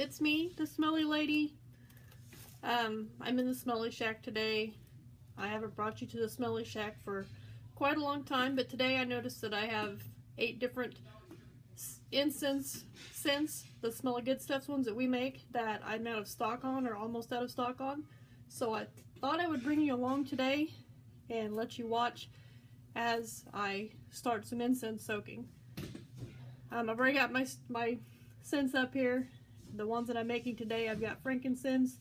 it's me, the Smelly Lady. I'm in the Smelly Shack today. I haven't brought you to the Smelly Shack for quite a long time, but today I noticed that I have 8 different incense scents, the Smelly Good Stuff ones that we make, that I'm out of stock on, or almost out of stock on. So I thought I would bring you along today and let you watch as I start some incense soaking. I've already got my scents up here. The ones that I'm making today, I've got frankincense,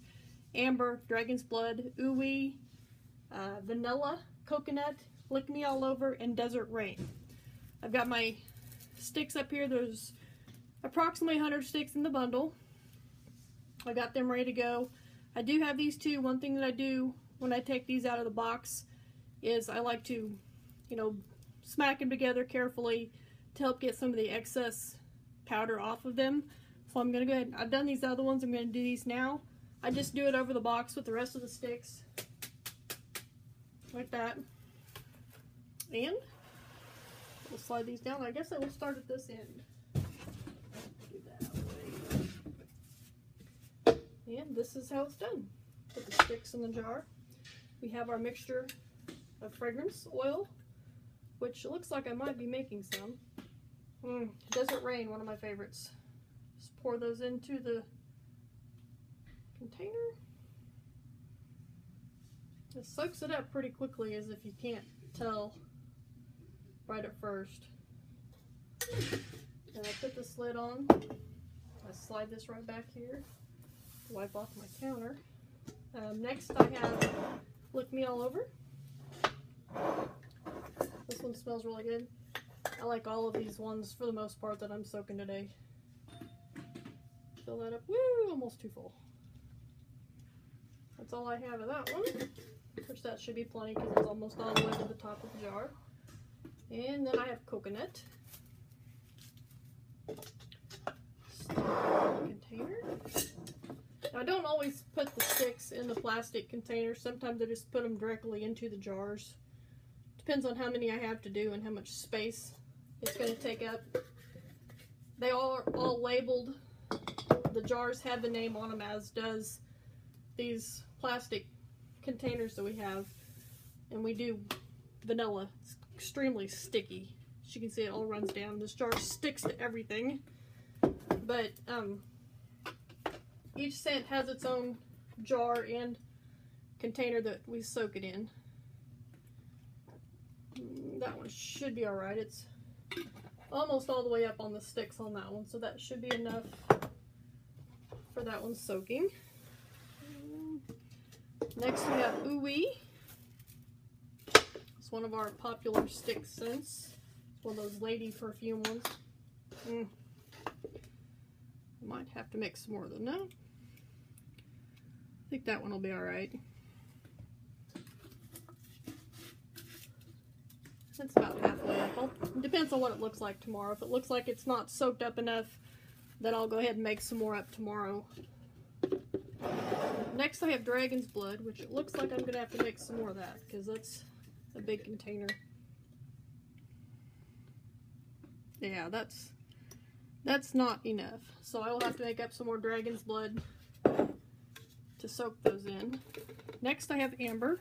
amber, dragon's blood, ooey, vanilla, coconut, lick me all over, and desert rain. I've got my sticks up here. There's approximately 100 sticks in the bundle. I got them ready to go. I do have these two. One thing that I do when I take these out of the box is I like to, smack them together carefully to help get some of the excess powder off of them. So I'm going to go ahead, I've done these other ones, I'm going to do these now. I just do it over the box with the rest of the sticks, like that. And we'll slide these down. I guess I will start at this end. Get that out of the way. And this is how it's done. Put the sticks in the jar. We have our mixture of fragrance oil, which looks like I might be making some. Desert Rain, one of my favorites. Just pour those into the container. It soaks it up pretty quickly, as if you can't tell right at first. And I put this lid on. I slide this right back here to wipe off my counter. Next I have Lick Me All Over. This one smells really good. I like all of these ones for the most part that I'm soaking today. Fill that up. Woo! Almost too full. That's all I have of that one. Which that should be plenty because it's almost all the way to the top of the jar. And then I have coconut. Container. Now, I don't always put the sticks in the plastic container. Sometimes I just put them directly into the jars. Depends on how many I have to do and how much space it's going to take up. They are all labeled. The jars have the name on them, as does these plastic containers that we have. And we do vanilla. It's extremely sticky. As you can see, it all runs down. This jar sticks to everything. But each scent has its own jar and container that we soak it in. That one should be alright. It's almost all the way up on the sticks on that one, so that should be enough for that one soaking. Next we have ooey. It's one of our popular stick scents. It's one of those lady perfume ones. I might have to mix some more than that. I think that one will be alright. It's about halfway up. It depends on what it looks like tomorrow. If it looks like it's not soaked up enough, then I'll go ahead and make some more up tomorrow. Next I have Dragon's Blood, which it looks like I'm going to have to make some more of that, because that's a big container. Yeah, that's not enough. So I will have to make up some more Dragon's Blood to soak those in. Next I have Amber.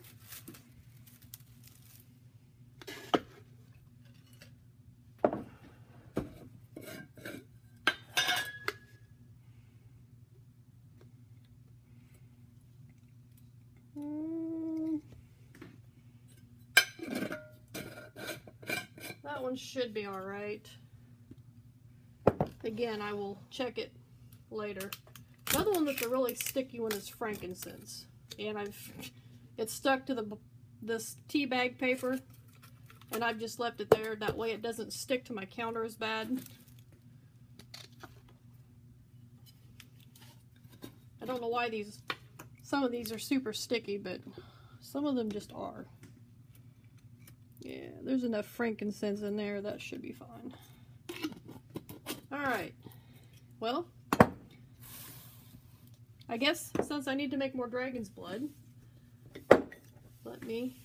That one should be alright. Again, I will check it later. Another one that's a really sticky one is frankincense. And it's stuck to this tea bag paper, and I've just left it there. That way it doesn't stick to my counter as bad. I don't know why some of these are super sticky, but some of them just are. Yeah, there's enough frankincense in there. That should be fine. Alright. Well, I guess since I need to make more dragon's blood, let me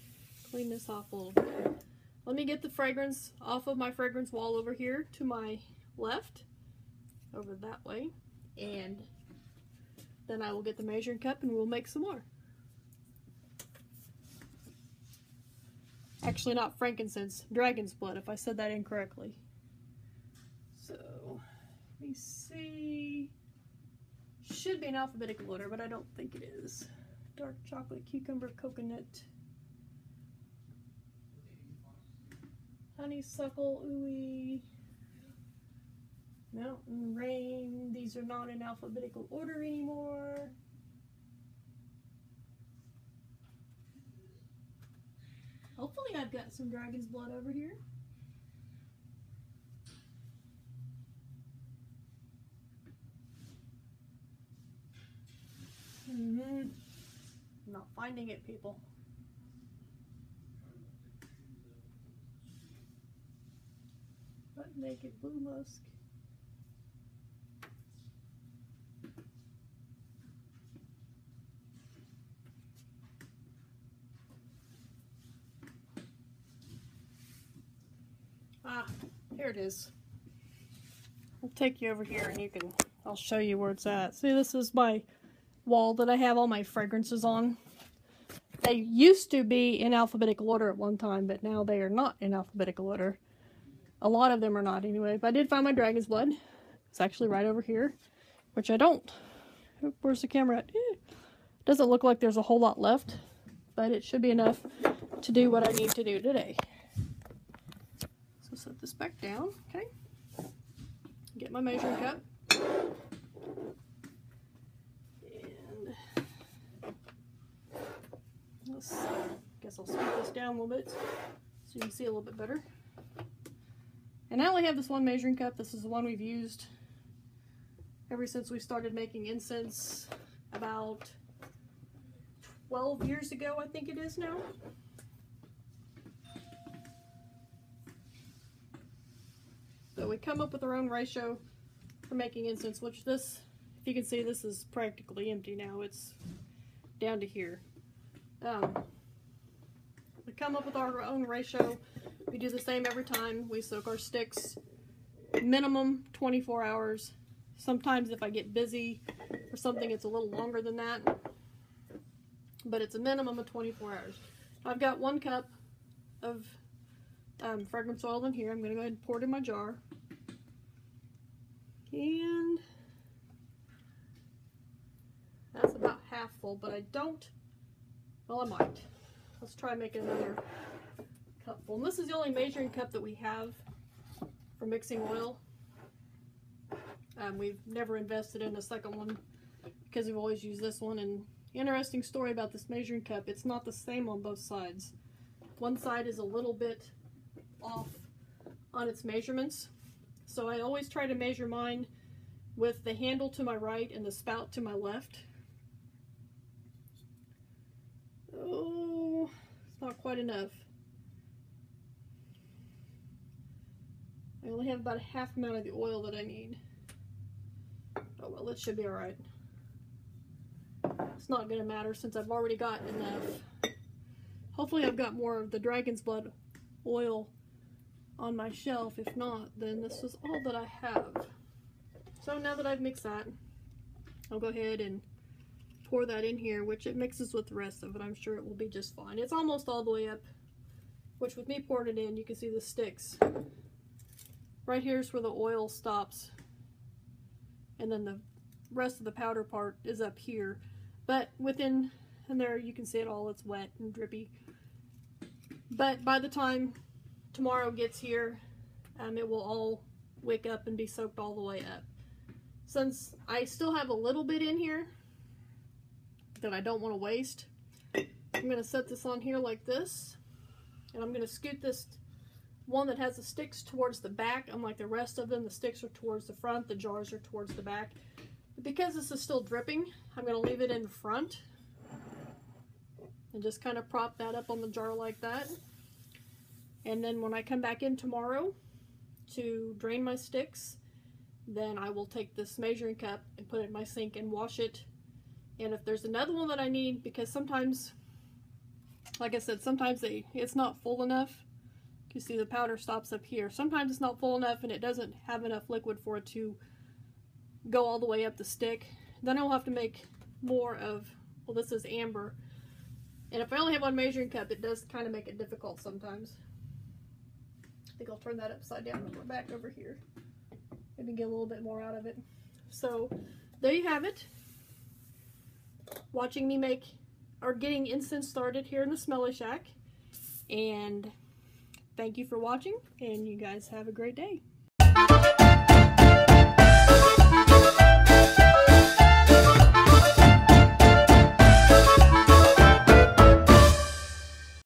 clean this off a little bit. Let me get the fragrance off of my fragrance wall over here to my left, over that way, and then I will get the measuring cup and we'll make some more. Actually, not frankincense, dragon's blood, if I said that incorrectly. So, let me see. Should be in alphabetical order, but I don't think it is. Dark chocolate, cucumber, coconut, honeysuckle, ooey, mountain rain. These are not in alphabetical order anymore. Hopefully I've got some dragon's blood over here. I'm not finding it, people. But naked blue musk. Ah, here it is. I'll take you over here and I'll show you where it's at. See, this is my wall that I have all my fragrances on. They used to be in alphabetical order at one time, but now they are not in alphabetical order. A lot of them are not anyway, but I did find my dragon's blood. It's actually right over here, which I don't. Where's the camera at? Doesn't look like there's a whole lot left, but it should be enough to do what I need to do today. So set this back down, okay? Get my measuring cup. And guess I'll speed this down a little bit so you can see a little bit better. And I only have this one measuring cup. This is the one we've used ever since we started making incense about 12 years ago, I think it is now. So we come up with our own ratio for making incense, which this, if you can see, this is practically empty now. It's down to here. We come up with our own ratio. We do the same every time. We soak our sticks minimum 24 hours. Sometimes if I get busy or something, it's a little longer than that. But it's a minimum of 24 hours. I've got 1 cup of fragrance oil in here. I'm going to go ahead and pour it in my jar. And that's about half full, but I don't, well, I might. Let's try making another cup full. And this is the only measuring cup that we have for mixing oil. We've never invested in a second one because we've always used this one. And interesting story about this measuring cup, it's not the same on both sides. One side is a little bit off on its measurements. So I always try to measure mine with the handle to my right and the spout to my left. Oh, it's not quite enough. I only have about a half amount of the oil that I need. Oh well, it should be alright. It's not going to matter since I've already got enough. Hopefully I've got more of the dragon's blood oil on my shelf. If not, then this is all that I have. So now that I've mixed that, I'll go ahead and pour that in here, which it mixes with the rest of it. I'm sure it will be just fine. It's almost all the way up, which with me pouring it in, you can see the sticks. Right here's where the oil stops, and then the rest of the powder part is up here. But within and there, you can see it all. It's wet and drippy. But by the time tomorrow gets here, it will all wick up and be soaked all the way up. Since I still have a little bit in here that I don't want to waste, I'm going to set this on here like this, and I'm going to scoot this one that has the sticks towards the back. Unlike the rest of them, the sticks are towards the front, the jars are towards the back. But because this is still dripping, I'm going to leave it in front and just kind of prop that up on the jar like that. And then when I come back in tomorrow to drain my sticks, then I will take this measuring cup and put it in my sink and wash it. And if there's another one that I need, because sometimes, like I said, sometimes it's not full enough. You see the powder stops up here. Sometimes it's not full enough and it doesn't have enough liquid for it to go all the way up the stick. Then I'll have to make more of, well, this is amber. And if I only have one measuring cup, it does kind of make it difficult sometimes. I think I'll turn that upside down and we're back over here. Maybe get a little bit more out of it. So there you have it. Watching me make, or getting incense started here in the Smelly Shack. And thank you for watching, and you guys have a great day.